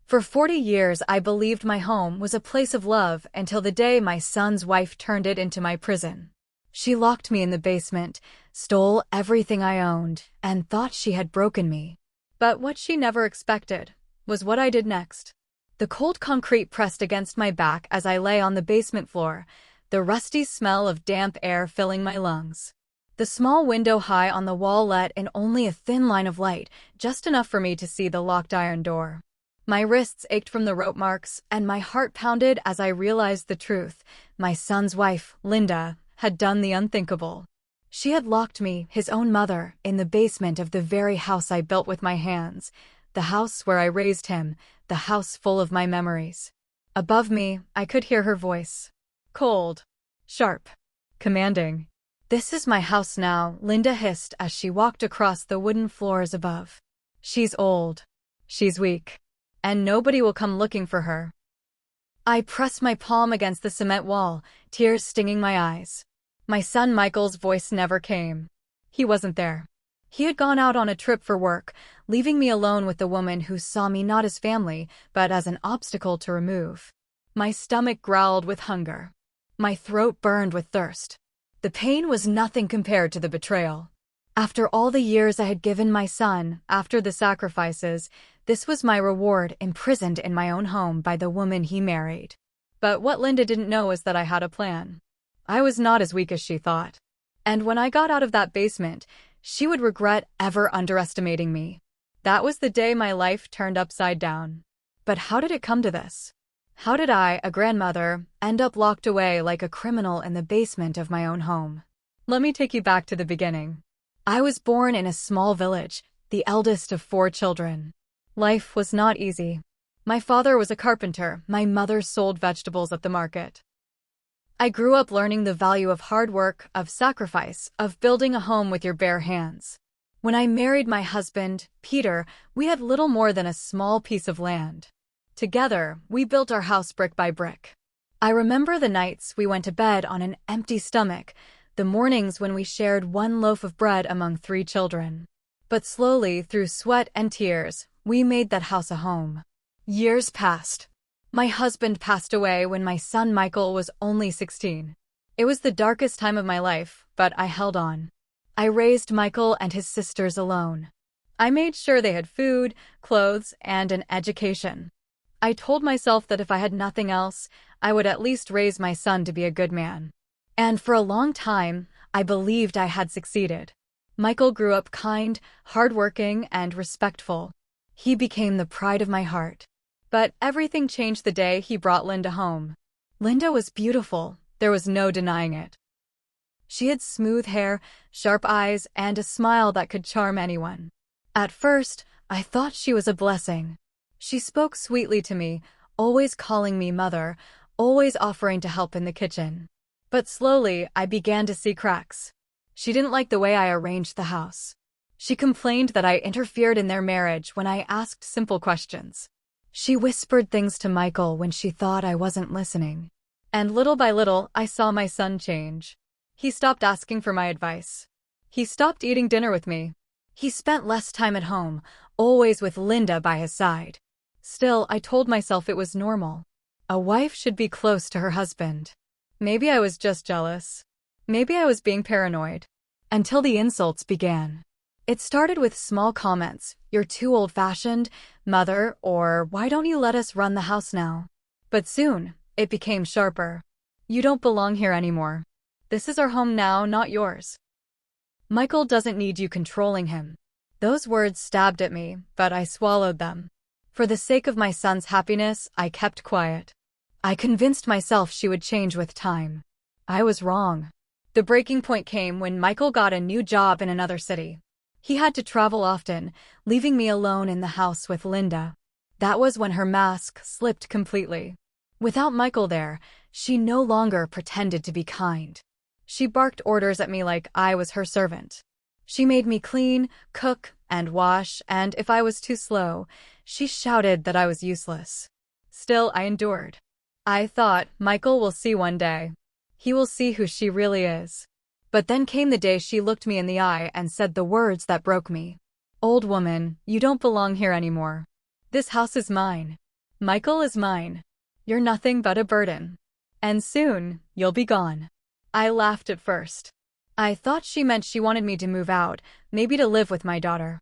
For 40 years, I believed my home was a place of love until the day my son's wife turned it into my prison. She locked me in the basement, stole everything I owned, and thought she had broken me. But what she never expected was what I did next. The cold concrete pressed against my back as I lay on the basement floor, the rusty smell of damp air filling my lungs. The small window high on the wall let in only a thin line of light, just enough for me to see the locked iron door. My wrists ached from the rope marks, and my heart pounded as I realized the truth. My son's wife, Linda, had done the unthinkable. She had locked me, his own mother, in the basement of the very house I built with my hands, the house where I raised him, the house full of my memories. Above me, I could hear her voice. Cold. Sharp. Commanding. "This is my house now," Linda hissed as she walked across the wooden floors above. "She's old. She's weak. And nobody will come looking for her." I pressed my palm against the cement wall, tears stinging my eyes. My son Michael's voice never came. He wasn't there. He had gone out on a trip for work, leaving me alone with the woman who saw me not as family, but as an obstacle to remove. My stomach growled with hunger. My throat burned with thirst. The pain was nothing compared to the betrayal. After all the years I had given my son, after the sacrifices, this was my reward, imprisoned in my own home by the woman he married. But what Linda didn't know is that I had a plan. I was not as weak as she thought. And when I got out of that basement, she would regret ever underestimating me. That was the day my life turned upside down. But how did it come to this? How did I, a grandmother, end up locked away like a criminal in the basement of my own home? Let me take you back to the beginning. I was born in a small village, the eldest of 4 children. Life was not easy. My father was a carpenter, my mother sold vegetables at the market. I grew up learning the value of hard work, of sacrifice, of building a home with your bare hands. When I married my husband, Peter, we had little more than a small piece of land. Together, we built our house brick by brick. I remember the nights we went to bed on an empty stomach, the mornings when we shared one loaf of bread among 3 children. But slowly, through sweat and tears, we made that house a home. Years passed. My husband passed away when my son Michael was only 16. It was the darkest time of my life, but I held on. I raised Michael and his sisters alone. I made sure they had food, clothes, and an education. I told myself that if I had nothing else, I would at least raise my son to be a good man. And for a long time, I believed I had succeeded. Michael grew up kind, hardworking, and respectful. He became the pride of my heart. But everything changed the day he brought Linda home. Linda was beautiful, there was no denying it. She had smooth hair, sharp eyes, and a smile that could charm anyone. At first, I thought she was a blessing. She spoke sweetly to me, always calling me mother, always offering to help in the kitchen. But slowly, I began to see cracks. She didn't like the way I arranged the house. She complained that I interfered in their marriage when I asked simple questions. She whispered things to Michael when she thought I wasn't listening. And little by little, I saw my son change. He stopped asking for my advice. He stopped eating dinner with me. He spent less time at home, always with Linda by his side. Still, I told myself it was normal. A wife should be close to her husband. Maybe I was just jealous. Maybe I was being paranoid. Until the insults began. It started with small comments, "You're too old-fashioned, mother," or "Why don't you let us run the house now?" But soon, it became sharper. "You don't belong here anymore. This is our home now, not yours. Michael doesn't need you controlling him." Those words stabbed at me, but I swallowed them. For the sake of my son's happiness, I kept quiet. I convinced myself she would change with time. I was wrong. The breaking point came when Michael got a new job in another city. He had to travel often, leaving me alone in the house with Linda. That was when her mask slipped completely. Without Michael there, she no longer pretended to be kind. She barked orders at me like I was her servant. She made me clean, cook, and wash, and if I was too slow, she shouted that I was useless. Still, I endured. I thought, Michael will see one day. He will see who she really is. But then came the day she looked me in the eye and said the words that broke me. "Old woman, you don't belong here anymore. This house is mine." Michael is mine. You're nothing but a burden. And soon, you'll be gone. I laughed at first. I thought she meant she wanted me to move out, maybe to live with my daughter.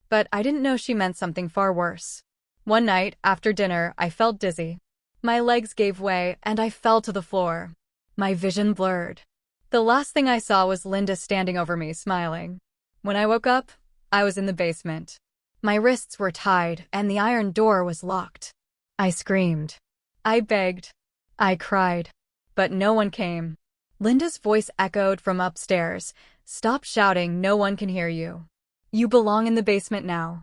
But I didn't know she meant something far worse. One night, after dinner, I felt dizzy. My legs gave way, and I fell to the floor. My vision blurred. The last thing I saw was Linda standing over me, smiling. When I woke up, I was in the basement. My wrists were tied, and the iron door was locked. I screamed. I begged. I cried. But no one came. Linda's voice echoed from upstairs. Stop shouting, no one can hear you. You belong in the basement now.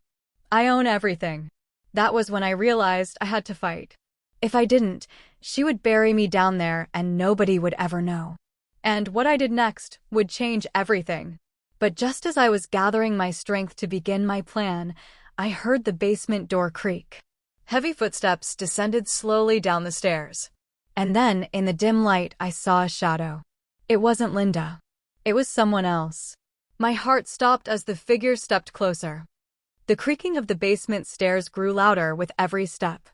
I own everything. That was when I realized I had to fight. If I didn't, she would bury me down there and nobody would ever know. And what I did next would change everything. But just as I was gathering my strength to begin my plan, I heard the basement door creak. Heavy footsteps descended slowly down the stairs. And then, in the dim light, I saw a shadow. It wasn't Linda. It was someone else. My heart stopped as the figure stepped closer. The creaking of the basement stairs grew louder with every step.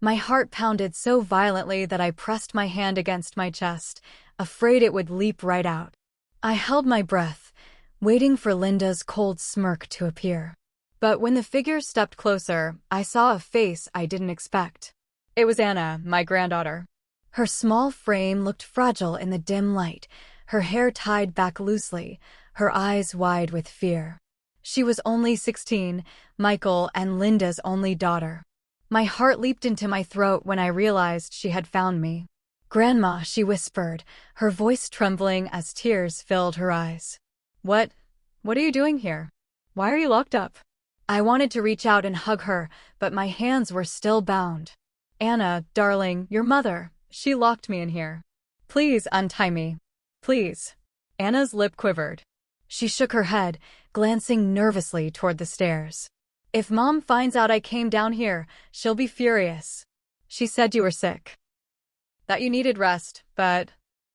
My heart pounded so violently that I pressed my hand against my chest, afraid it would leap right out. I held my breath, waiting for Linda's cold smirk to appear. But when the figure stepped closer, I saw a face I didn't expect. It was Anna, my granddaughter. Her small frame looked fragile in the dim light, her hair tied back loosely, her eyes wide with fear. She was only 16, Michael and Linda's only daughter. My heart leaped into my throat when I realized she had found me. "Grandma," she whispered, her voice trembling as tears filled her eyes. What are you doing here? Why are you locked up?" I wanted to reach out and hug her, but my hands were still bound. "Anna, darling, your mother. She locked me in here. Please untie me. Please." Anna's lip quivered. She shook her head, glancing nervously toward the stairs. "If Mom finds out I came down here, she'll be furious. She said you were sick. That you needed rest, but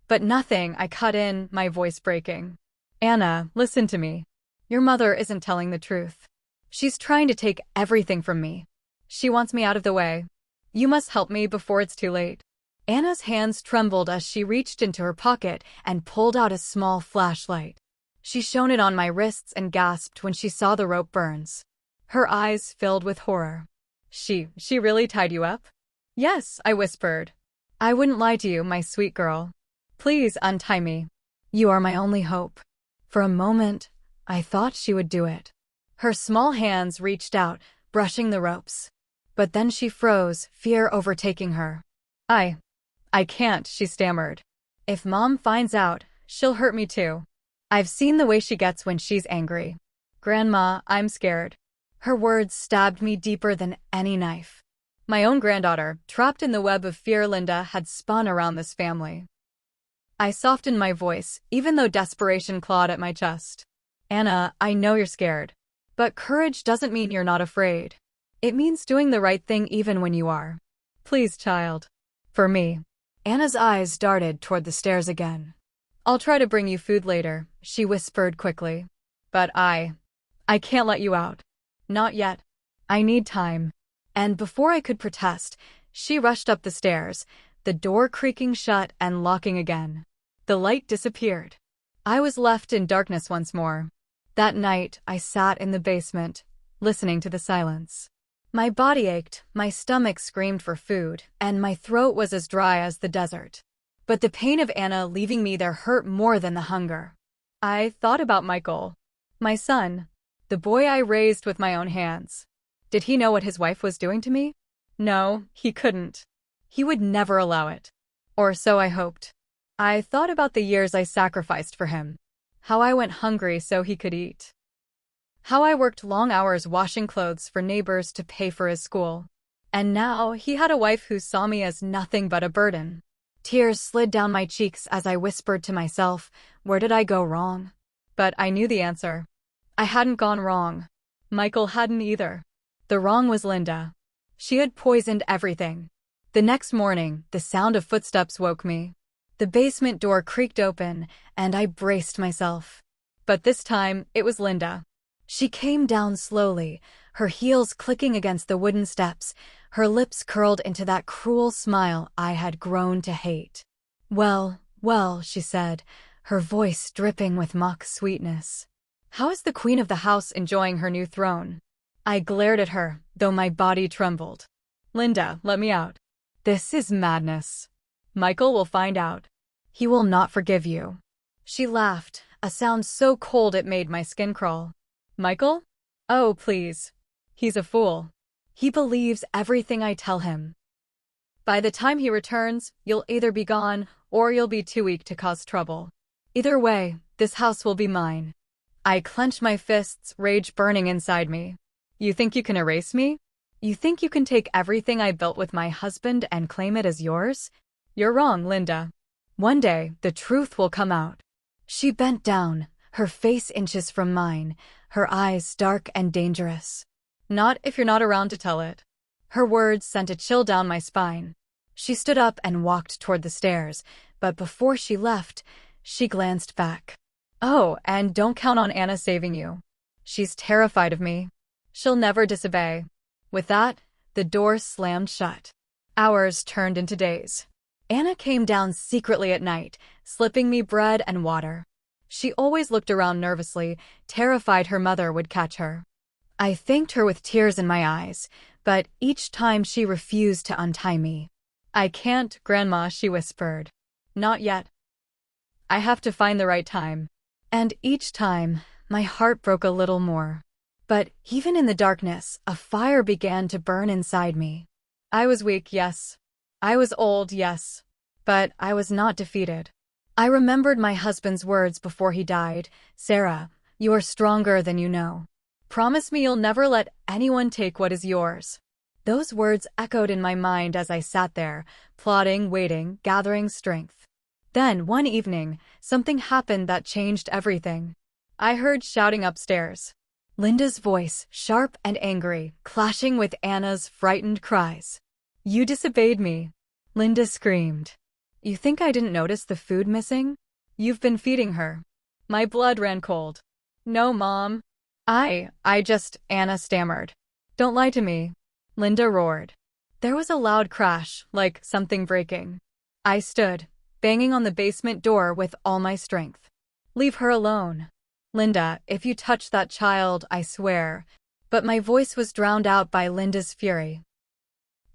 nothing," I cut in, my voice breaking. "Anna, listen to me. Your mother isn't telling the truth. She's trying to take everything from me. She wants me out of the way. You must help me before it's too late." Anna's hands trembled as she reached into her pocket and pulled out a small flashlight. She shone it on my wrists and gasped when she saw the rope burns. Her eyes filled with horror. She really tied you up?" "Yes," I whispered. "I wouldn't lie to you, my sweet girl. Please untie me. You are my only hope." For a moment, I thought she would do it. Her small hands reached out, brushing the ropes. But then she froze, fear overtaking her. I can't," she stammered. "If Mom finds out, she'll hurt me too. I've seen the way she gets when she's angry. Grandma, I'm scared." Her words stabbed me deeper than any knife. My own granddaughter, trapped in the web of fear Linda had spun around this family. I softened my voice, even though desperation clawed at my chest. "Anna, I know you're scared. But courage doesn't mean you're not afraid. It means doing the right thing even when you are. Please, child. For me." Anna's eyes darted toward the stairs again. "I'll try to bring you food later," she whispered quickly. "But I can't let you out. Not yet. I need time." And before I could protest, she rushed up the stairs, the door creaking shut and locking again. The light disappeared. I was left in darkness once more. That night, I sat in the basement, listening to the silence. My body ached, my stomach screamed for food, and my throat was as dry as the desert. But the pain of Anna leaving me there hurt more than the hunger. I thought about Michael, my son, the boy I raised with my own hands. Did he know what his wife was doing to me? No, he couldn't. He would never allow it. Or so I hoped. I thought about the years I sacrificed for him. How I went hungry so he could eat. How I worked long hours washing clothes for neighbors to pay for his school. And now he had a wife who saw me as nothing but a burden. Tears slid down my cheeks as I whispered to myself, where did I go wrong? But I knew the answer. I hadn't gone wrong. Michael hadn't either. The wrong was Linda. She had poisoned everything. The next morning, the sound of footsteps woke me. The basement door creaked open, and I braced myself. But this time, it was Linda. She came down slowly, her heels clicking against the wooden steps, Her lips curled into that cruel smile I had grown to hate. "Well, well," she said, her voice dripping with mock sweetness. "How is the queen of the house enjoying her new throne?" I glared at her, though my body trembled. "Linda, let me out. This is madness. Michael will find out. He will not forgive you." She laughed, a sound so cold it made my skin crawl. "Michael? Oh, please. He's a fool. He believes everything I tell him. By the time he returns, you'll either be gone or you'll be too weak to cause trouble. Either way, this house will be mine." I clenched my fists, rage burning inside me. "You think you can erase me? You think you can take everything I built with my husband and claim it as yours? You're wrong, Linda. One day, the truth will come out." She bent down, her face inches from mine, her eyes dark and dangerous. "Not if you're not around to tell it." Her words sent a chill down my spine. She stood up and walked toward the stairs, but before she left, she glanced back. "Oh, and don't count on Anna saving you. She's terrified of me. She'll never disobey." With that, the door slammed shut. Hours turned into days. Anna came down secretly at night, slipping me bread and water. She always looked around nervously, terrified her mother would catch her. I thanked her with tears in my eyes, but each time she refused to untie me. "I can't, Grandma," she whispered. "Not yet. I have to find the right time." And each time, my heart broke a little more. But even in the darkness, a fire began to burn inside me. I was weak, yes. I was old, yes. But I was not defeated. I remembered my husband's words before he died. "Sarah, you are stronger than you know. Promise me you'll never let anyone take what is yours." Those words echoed in my mind as I sat there, plodding, waiting, gathering strength. Then, one evening, something happened that changed everything. I heard shouting upstairs. Linda's voice, sharp and angry, clashing with Anna's frightened cries. "You disobeyed me," Linda screamed. "You think I didn't notice the food missing? You've been feeding her." My blood ran cold. "No, Mom. Anna stammered. "Don't lie to me," Linda roared. There was a loud crash, like something breaking. I stood, banging on the basement door with all my strength. "Leave her alone. Linda, if you touch that child, I swear." But my voice was drowned out by Linda's fury.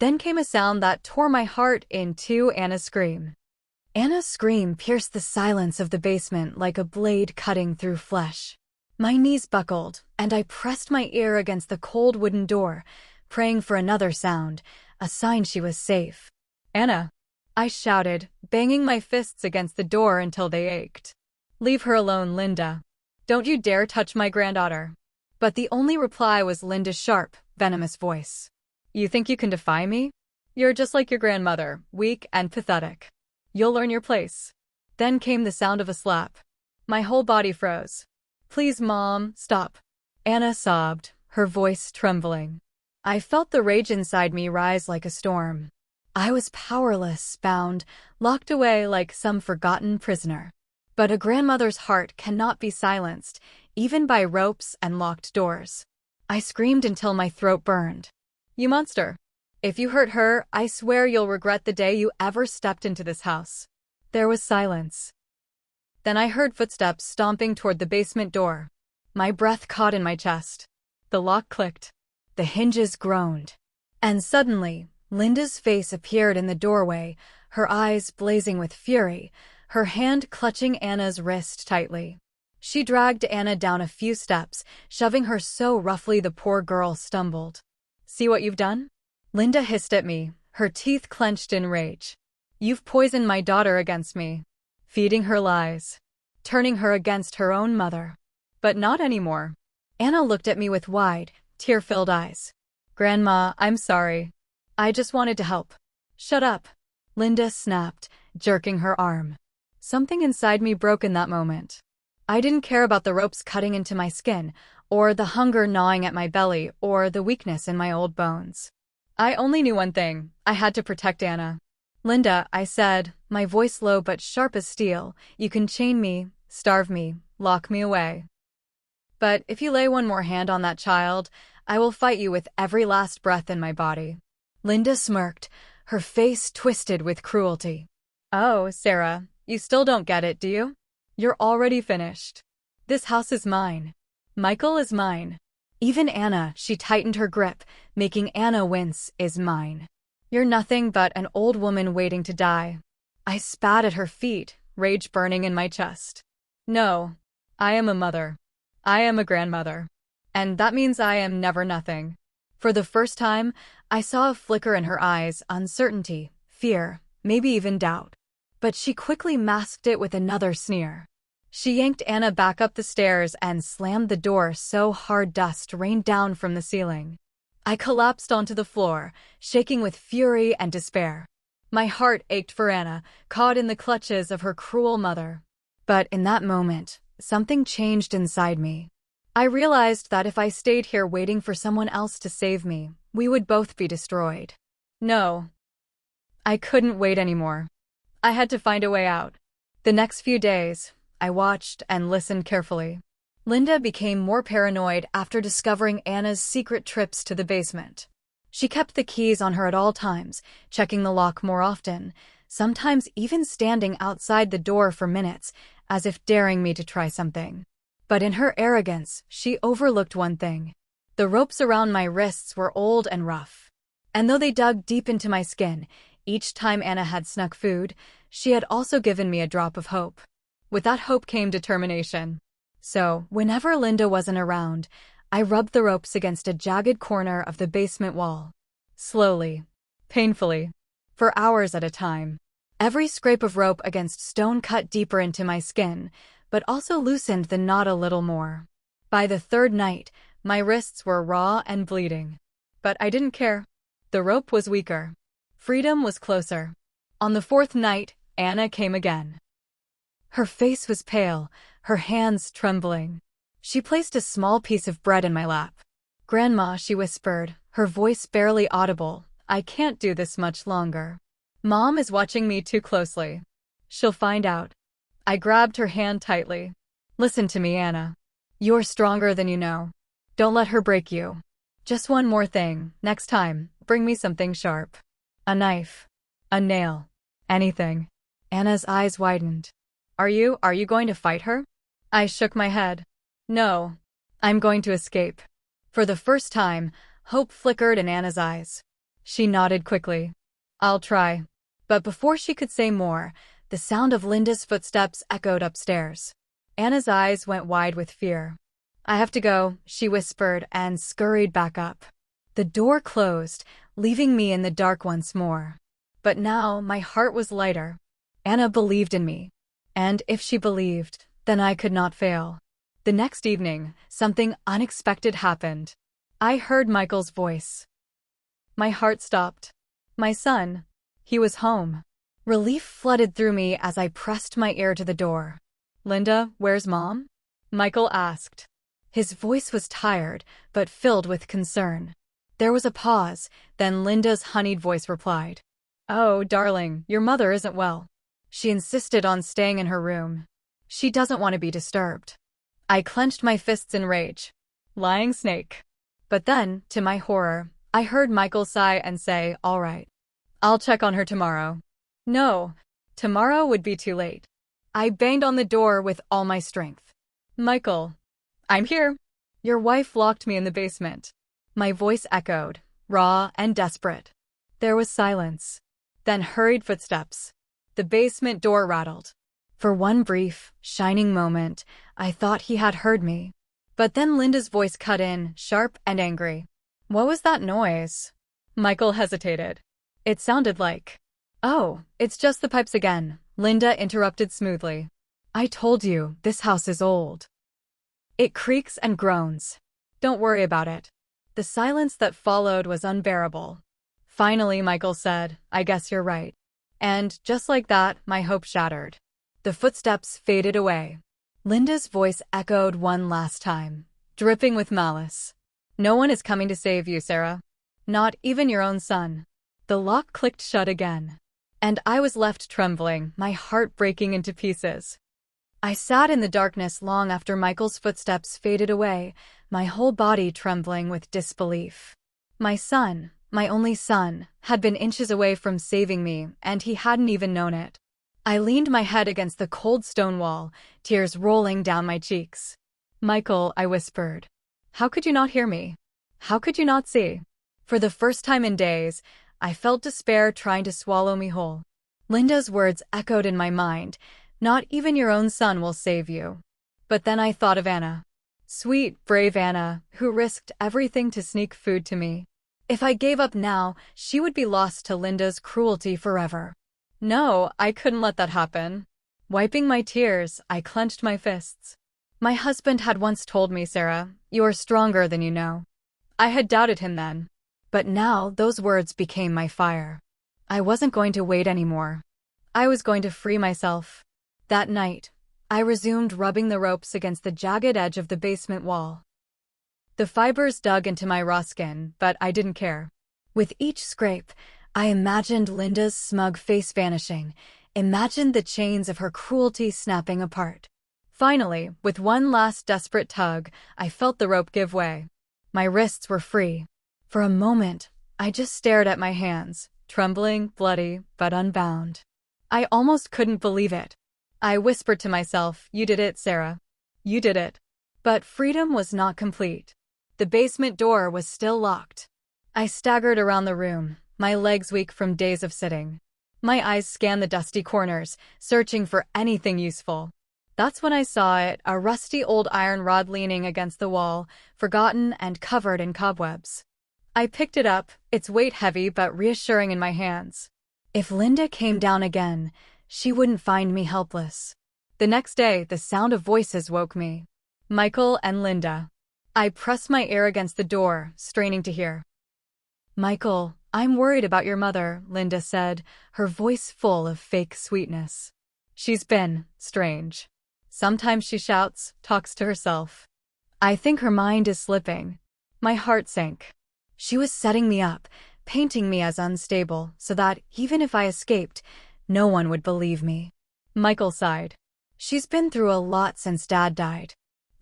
Then came a sound that tore my heart in two. Anna's scream. Anna's scream pierced the silence of the basement like a blade cutting through flesh. My knees buckled, and I pressed my ear against the cold wooden door, praying for another sound, a sign she was safe. "Anna!" I shouted, banging my fists against the door until they ached. "Leave her alone, Linda. Don't you dare touch my granddaughter." But the only reply was Linda's sharp, venomous voice. "You think you can defy me? You're just like your grandmother, weak and pathetic. You'll learn your place." Then came the sound of a slap. My whole body froze. "Please, Mom, stop," Anna sobbed, her voice trembling. I felt the rage inside me rise like a storm. I was powerless, bound, locked away like some forgotten prisoner. But a grandmother's heart cannot be silenced, even by ropes and locked doors. I screamed until my throat burned. "You monster! If you hurt her, I swear you'll regret the day you ever stepped into this house." There was silence. Then I heard footsteps stomping toward the basement door. My breath caught in my chest. The lock clicked. The hinges groaned. And suddenly, Linda's face appeared in the doorway, her eyes blazing with fury, her hand clutching Anna's wrist tightly. She dragged Anna down a few steps, shoving her so roughly the poor girl stumbled. "See what you've done?" Linda hissed at me, her teeth clenched in rage. "You've poisoned my daughter against me, feeding her lies, turning her against her own mother. But not anymore." Anna looked at me with wide, tear-filled eyes. "Grandma, I'm sorry. I just wanted to help." "Shut up," Linda snapped, jerking her arm. Something inside me broke in that moment. I didn't care about the ropes cutting into my skin, or the hunger gnawing at my belly, or the weakness in my old bones. I only knew one thing: I had to protect Anna. "Linda," I said, my voice low but sharp as steel, "you can chain me, starve me, lock me away. But if you lay one more hand on that child, I will fight you with every last breath in my body." Linda smirked, her face twisted with cruelty. Oh, Sarah, you still don't get it, do you? You're already finished. This house is mine. Michael is mine. Even Anna, she tightened her grip, making Anna wince, is mine. You're nothing but an old woman waiting to die. I spat at her feet, rage burning in my chest. No, I am a mother. I am a grandmother. And that means I am never nothing. For the first time, I saw a flicker in her eyes, uncertainty, fear, maybe even doubt. But she quickly masked it with another sneer. She yanked Anna back up the stairs and slammed the door so hard dust rained down from the ceiling. I collapsed onto the floor, shaking with fury and despair. My heart ached for Anna, caught in the clutches of her cruel mother. But in that moment, something changed inside me. I realized that if I stayed here waiting for someone else to save me, we would both be destroyed. No, I couldn't wait anymore. I had to find a way out. The next few days, I watched and listened carefully. Linda became more paranoid after discovering Anna's secret trips to the basement. She kept the keys on her at all times, checking the lock more often, sometimes even standing outside the door for minutes, as if daring me to try something. But in her arrogance, she overlooked one thing. The ropes around my wrists were old and rough. And though they dug deep into my skin, each time Anna had snuck food, she had also given me a drop of hope. With that hope came determination. So, whenever Linda wasn't around, I rubbed the ropes against a jagged corner of the basement wall. Slowly, painfully, for hours at a time. Every scrape of rope against stone cut deeper into my skin, but also loosened the knot a little more. By the third night, my wrists were raw and bleeding. But I didn't care. The rope was weaker. Freedom was closer. On the fourth night, Anna came again. Her face was pale, her hands trembling. She placed a small piece of bread in my lap. "Grandma," she whispered, her voice barely audible, "I can't do this much longer. Mom is watching me too closely. She'll find out." I grabbed her hand tightly. "Listen to me, Anna. You're stronger than you know. Don't let her break you. Just one more thing, next time, bring me something sharp. A knife. A nail. Anything." Anna's eyes widened. Are you going to fight her?" I shook my head. "No. I'm going to escape." For the first time, hope flickered in Anna's eyes. She nodded quickly. "I'll try." But before she could say more, the sound of Linda's footsteps echoed upstairs. Anna's eyes went wide with fear. "I have to go," she whispered and scurried back up. The door closed, leaving me in the dark once more. But now my heart was lighter. Anna believed in me. And if she believed, then I could not fail. The next evening, something unexpected happened. I heard Michael's voice. My heart stopped. My son. He was home. Relief flooded through me as I pressed my ear to the door. "Linda, where's Mom?" Michael asked. His voice was tired, but filled with concern. There was a pause, then Linda's honeyed voice replied. "Oh, darling, your mother isn't well. She insisted on staying in her room. She doesn't want to be disturbed." I clenched my fists in rage. Lying snake. But then, to my horror, I heard Michael sigh and say, "All right. I'll check on her tomorrow." No, tomorrow would be too late. I banged on the door with all my strength. "Michael, I'm here." "Your wife locked me in the basement." My voice echoed, raw and desperate. There was silence. Then hurried footsteps. The basement door rattled. For one brief, shining moment, I thought he had heard me. But then Linda's voice cut in, sharp and angry. "What was that noise?" Michael hesitated. "It sounded like—" "Oh, it's just the pipes again," Linda interrupted smoothly. "I told you, this house is old. It creaks and groans. Don't worry about it." The silence that followed was unbearable. Finally, Michael said, "I guess you're right." And, just like that, my hope shattered. The footsteps faded away. Linda's voice echoed one last time, dripping with malice. "No one is coming to save you, Sarah. Not even your own son." The lock clicked shut again. And I was left trembling, my heart breaking into pieces. I sat in the darkness long after Michael's footsteps faded away, my whole body trembling with disbelief. My son, My only son had been inches away from saving me, and he hadn't even known it. I leaned my head against the cold stone wall, tears rolling down my cheeks. "Michael," I whispered. "How could you not hear me? How could you not see?" For the first time in days, I felt despair trying to swallow me whole. Linda's words echoed in my mind, "Not even your own son will save you." But then I thought of Anna. Sweet, brave Anna, who risked everything to sneak food to me. If I gave up now, she would be lost to Linda's cruelty forever. No, I couldn't let that happen. Wiping my tears, I clenched my fists. My husband had once told me, "Sarah, you're stronger than you know." I had doubted him then. But now those words became my fire. I wasn't going to wait anymore. I was going to free myself. That night, I resumed rubbing the ropes against the jagged edge of the basement wall. The fibers dug into my raw skin, but I didn't care. With each scrape, I imagined Linda's smug face vanishing, imagined the chains of her cruelty snapping apart. Finally, with one last desperate tug, I felt the rope give way. My wrists were free. For a moment, I just stared at my hands, trembling, bloody, but unbound. I almost couldn't believe it. I whispered to myself, "You did it, Sarah. You did it." But freedom was not complete. The basement door was still locked. I staggered around the room, my legs weak from days of sitting. My eyes scanned the dusty corners, searching for anything useful. That's when I saw it, a rusty old iron rod leaning against the wall, forgotten and covered in cobwebs. I picked it up, its weight heavy but reassuring in my hands. If Linda came down again, she wouldn't find me helpless. The next day, the sound of voices woke me. Michael and Linda. I pressed my ear against the door, straining to hear. "Michael, I'm worried about your mother," Linda said, her voice full of fake sweetness. "She's been strange. Sometimes she shouts, talks to herself. I think her mind is slipping." My heart sank. She was setting me up, painting me as unstable, so that, even if I escaped, no one would believe me. Michael sighed. "She's been through a lot since Dad died.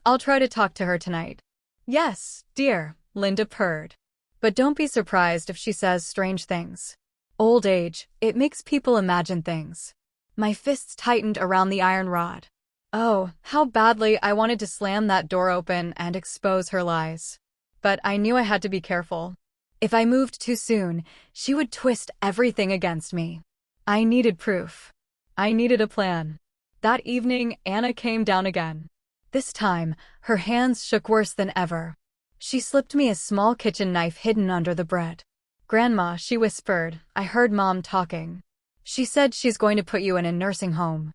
I'll try to talk to her tonight." "Yes, dear," Linda purred. "But don't be surprised if she says strange things. Old age, it makes people imagine things." My fists tightened around the iron rod. Oh, how badly I wanted to slam that door open and expose her lies. But I knew I had to be careful. If I moved too soon, she would twist everything against me. I needed proof. I needed a plan. That evening, Anna came down again. This time, her hands shook worse than ever. She slipped me a small kitchen knife hidden under the bread. "Grandma," she whispered, "I heard Mom talking. She said she's going to put you in a nursing home.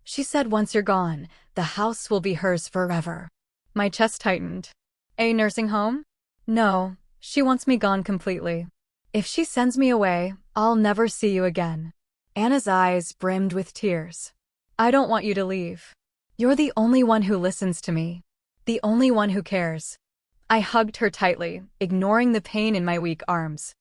She said once you're gone, the house will be hers forever." My chest tightened. "A nursing home? No, she wants me gone completely. If she sends me away, I'll never see you again." Anna's eyes brimmed with tears. "I don't want you to leave. You're the only one who listens to me. The only one who cares." I hugged her tightly, ignoring the pain in my weak arms.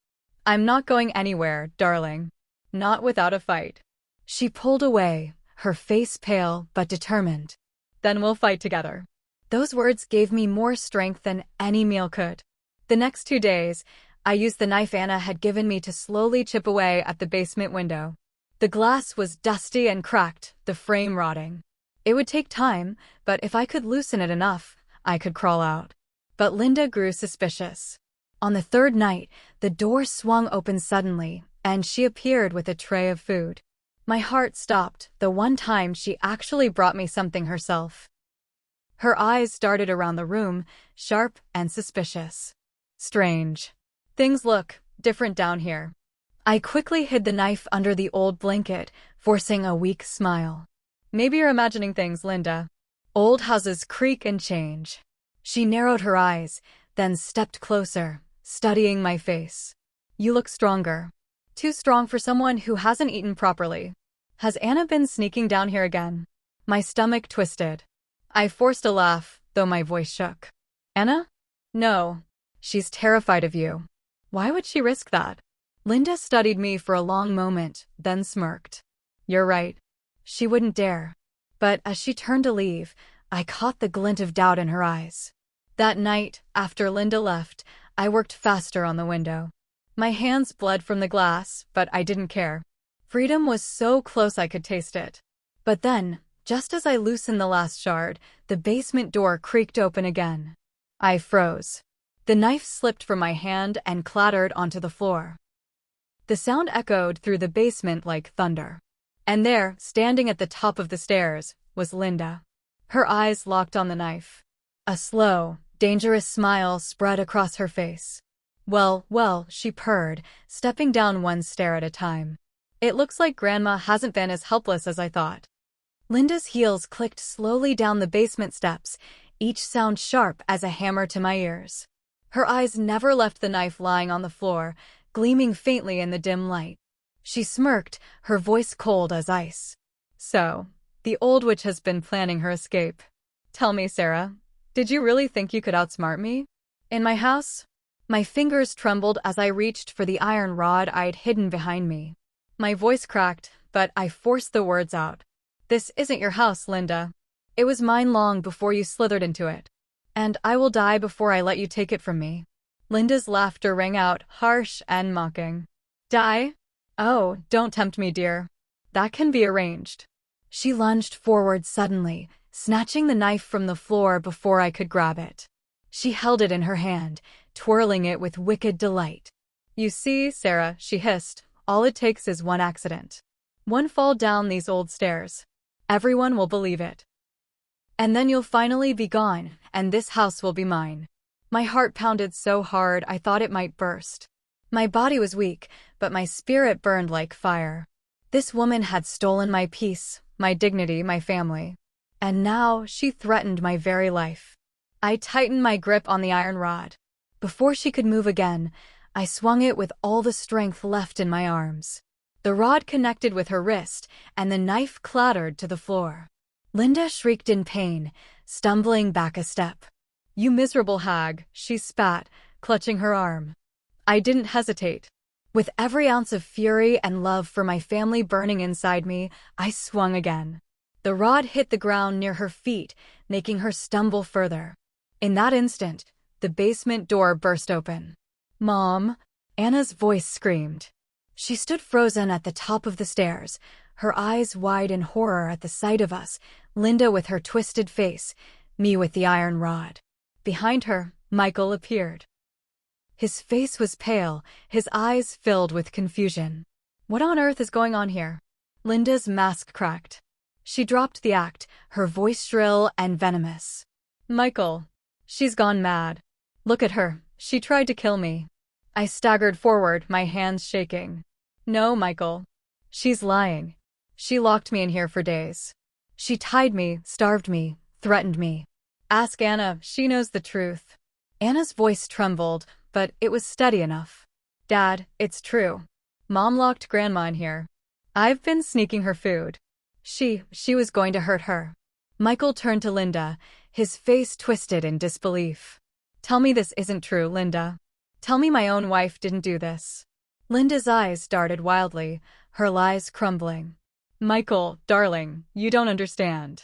"I'm not going anywhere, darling. Not without a fight." She pulled away, her face pale but determined. "Then we'll fight together." Those words gave me more strength than any meal could. The next 2 days, I used the knife Anna had given me to slowly chip away at the basement window. The glass was dusty and cracked, the frame rotting. It would take time, but if I could loosen it enough, I could crawl out. But Linda grew suspicious. On the third night, the door swung open suddenly, and she appeared with a tray of food. My heart stopped the one time she actually brought me something herself. Her eyes darted around the room, sharp and suspicious. Strange. Things look different down here. I quickly hid the knife under the old blanket, forcing a weak smile. "Maybe you're imagining things, Linda. Old houses creak and change." She narrowed her eyes, then stepped closer, studying my face. "You look stronger. Too strong for someone who hasn't eaten properly. Has Anna been sneaking down here again?" My stomach twisted. I forced a laugh, though my voice shook. "Anna? No. She's terrified of you." "Why would she risk that?" Linda studied me for a long moment, then smirked. "You're right. She wouldn't dare." But as she turned to leave, I caught the glint of doubt in her eyes. That night, after Linda left, I worked faster on the window. My hands bled from the glass, but I didn't care. Freedom was so close I could taste it. But then, just as I loosened the last shard, the basement door creaked open again. I froze. The knife slipped from my hand and clattered onto the floor. The sound echoed through the basement like thunder. And there, standing at the top of the stairs, was Linda. Her eyes locked on the knife. A slow, dangerous smile spread across her face. Well, she purred, stepping down one stair at a time. It looks like Grandma hasn't been as helpless as I thought. Linda's heels clicked slowly down the basement steps, each sound sharp as a hammer to my ears. Her eyes never left the knife lying on the floor, gleaming faintly in the dim light. She smirked, her voice cold as ice. So, the old witch has been planning her escape. Tell me, Sarah, did you really think you could outsmart me? In my house? My fingers trembled as I reached for the iron rod I'd hidden behind me. My voice cracked, but I forced the words out. This isn't your house, Linda. It was mine long before you slithered into it. And I will die before I let you take it from me. Linda's laughter rang out, harsh and mocking. Die? Oh, don't tempt me, dear. That can be arranged. She lunged forward suddenly, snatching the knife from the floor before I could grab it. She held it in her hand, twirling it with wicked delight. You see, Sarah, she hissed, all it takes is one accident. One fall down these old stairs. Everyone will believe it. And then you'll finally be gone, and this house will be mine. My heart pounded so hard I thought it might burst. My body was weak, but my spirit burned like fire. This woman had stolen my peace, my dignity, my family. And now she threatened my very life. I tightened my grip on the iron rod. Before she could move again, I swung it with all the strength left in my arms. The rod connected with her wrist, and the knife clattered to the floor. Linda shrieked in pain, stumbling back a step. You miserable hag, she spat, clutching her arm. I didn't hesitate. With every ounce of fury and love for my family burning inside me, I swung again. The rod hit the ground near her feet, making her stumble further. In that instant, the basement door burst open. Mom! Anna's voice screamed. She stood frozen at the top of the stairs, her eyes wide in horror at the sight of us, Linda with her twisted face, me with the iron rod. Behind her, Michael appeared. His face was pale, his eyes filled with confusion. What on earth is going on here? Linda's mask cracked. She dropped the act, her voice shrill and venomous. Michael. She's gone mad. Look at her, she tried to kill me. I staggered forward, my hands shaking. No, Michael. She's lying. She locked me in here for days. She tied me, starved me, threatened me. Ask Anna, she knows the truth. Anna's voice trembled, but it was steady enough. Dad, it's true. Mom locked Grandma in here. I've been sneaking her food. She was going to hurt her. Michael turned to Linda, his face twisted in disbelief. Tell me this isn't true, Linda. Tell me my own wife didn't do this. Linda's eyes darted wildly, her lies crumbling. Michael, darling, you don't understand.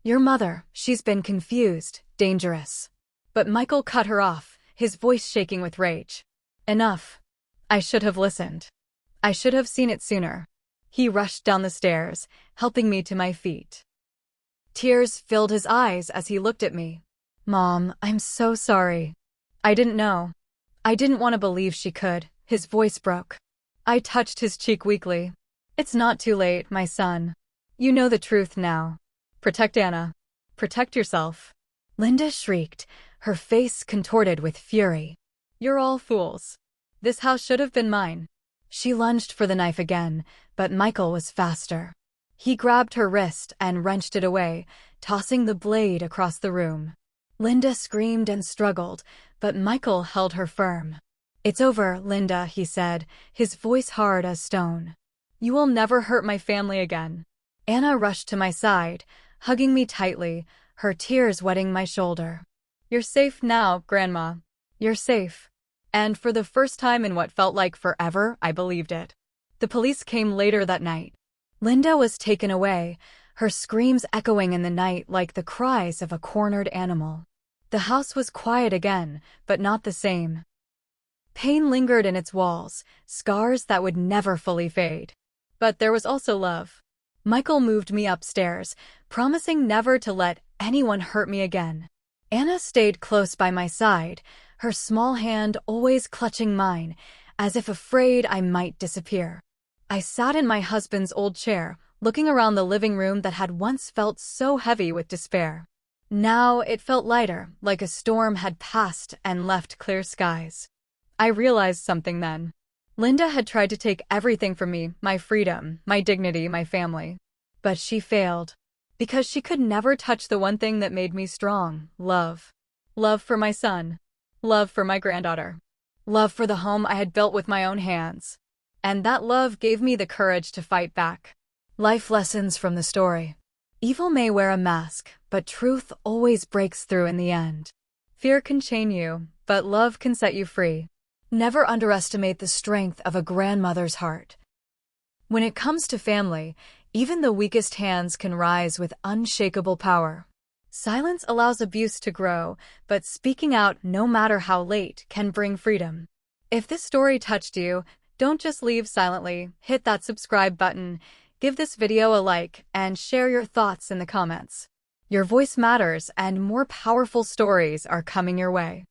Your mother, she's been confused, dangerous. But Michael cut her off, his voice shaking with rage. Enough. I should have listened. I should have seen it sooner. He rushed down the stairs, helping me to my feet. Tears filled his eyes as he looked at me. Mom, I'm so sorry. I didn't know. I didn't want to believe she could. His voice broke. I touched his cheek weakly. It's not too late, my son. You know the truth now. Protect Anna. Protect yourself. Linda shrieked, her face contorted with fury. You're all fools. This house should have been mine. She lunged for the knife again, but Michael was faster. He grabbed her wrist and wrenched it away, tossing the blade across the room. Linda screamed and struggled, but Michael held her firm. It's over, Linda, he said, his voice hard as stone. You will never hurt my family again. Anna rushed to my side, hugging me tightly, her tears wetting my shoulder. You're safe now, Grandma. You're safe. And for the first time in what felt like forever, I believed it. The police came later that night. Linda was taken away, her screams echoing in the night like the cries of a cornered animal. The house was quiet again, but not the same. Pain lingered in its walls, scars that would never fully fade. But there was also love. Michael moved me upstairs, promising never to let anyone hurt me again. Anna stayed close by my side, her small hand always clutching mine, as if afraid I might disappear. I sat in my husband's old chair, looking around the living room that had once felt so heavy with despair. Now it felt lighter, like a storm had passed and left clear skies. I realized something then. Linda had tried to take everything from me, my freedom, my dignity, my family. But she failed. Because she could never touch the one thing that made me strong: love. Love for my son. Love for my granddaughter. Love for the home I had built with my own hands. And that love gave me the courage to fight back. Life lessons from the story. Evil may wear a mask, but truth always breaks through in the end. Fear can chain you, but love can set you free. Never underestimate the strength of a grandmother's heart. When it comes to family, even the weakest hands can rise with unshakable power. Silence allows abuse to grow, but speaking out, no matter how late, can bring freedom. If this story touched you, don't just leave silently. Hit that subscribe button, give this video a like, and share your thoughts in the comments. Your voice matters, and more powerful stories are coming your way.